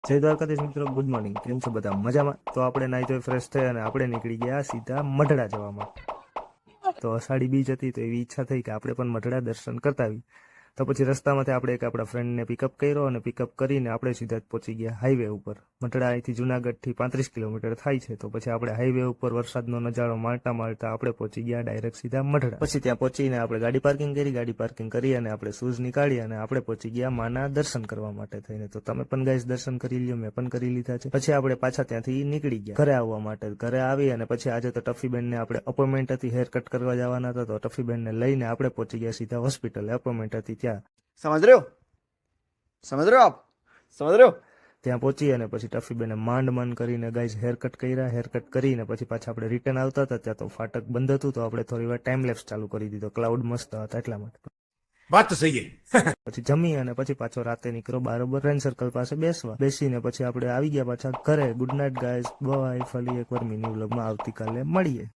જય દ્વારકાધીશ મિત્રો, good morning. કેમ છો બધા? મજામાં? તો આપણે નાઈ ધોઈ ફ્રેશ થઈ અને આપણે નીકળી ગયા સીધા મઢડા જવા માટે. તો અષાઢી બીજ હતી તો એવી ઈચ્છા થઈ કે આપણે પણ મઢડા દર્શન કરતા આવી. તો પછી રસ્તામાંથી આપણે એક આપણા ફ્રેન્ડને પિકઅપ કર્યો અને પિકઅપ કરીને આપણે સીધા જ પહોંચી ગયા હાઈવે ઉપર. મઢડા અહીંથી જુનાગઢથી 35 કિલોમીટર થાય છે. તો પછી આપણે હાઈવે ઉપર વરસાદનો નજારો માણતા માણતા આપણે પહોંચી ગયા ડાયરેક્ટ સીધા મઢડા. પછી ત્યાં પહોંચીને આપણે ગાડી પાર્કિંગ કરી અને આપણે શૂઝ નીકાળી અને આપણે પહોંચી ગયા માના દર્શન કરવા માટે થઈને. તો તમે પણ ગાઈસ દર્શન કરી લ્યો, મેં પણ કરી લીધા છે. પછી આપણે પાછા ત્યાંથી નીકળી ગયા ઘરે આવવા માટે. ઘરે આવી અને પછી આજે તો ટફીબેનને આપણે અપોઇન્ટમેન્ટ હતી, હેર કટ કરવા જવાના હતા. તો ટફીબેનને લઈને આપણે પહોંચી ગયા સીધા હોસ્પિટલ. અપોઇન્ટમેન્ટ હતી ત્યાં. समझ रहे हो आप समझ रहे हो। ત્યાં પહોંચી અને પછી ટફીબેને માંડ કરીને ગાઈઝ હેરકટ કર્યા. હેરકટ કરીને પછી પાછા આપણે રિટર્ન આવતા હતા ત્યાં તો ફાટક બંધ હતું. તો આપણે થોડી વાર ટાઈમ લેપ્સ ચાલુ કરી દીધો. ક્લાઉડ મસ્ત હતા એટલા માટે. बात तो सही है। પછી જમી અને પછી પાછો રાતે નીકળો બરાબર ફ્રેન્ડ સર્કલ પાસે બેસીને પછી આપણે આવી ગયા પાછા ઘરે. Good night guys, bye. ફરી એકવાર મિની વ્લોગમાં આવતીકાલે મળીએ.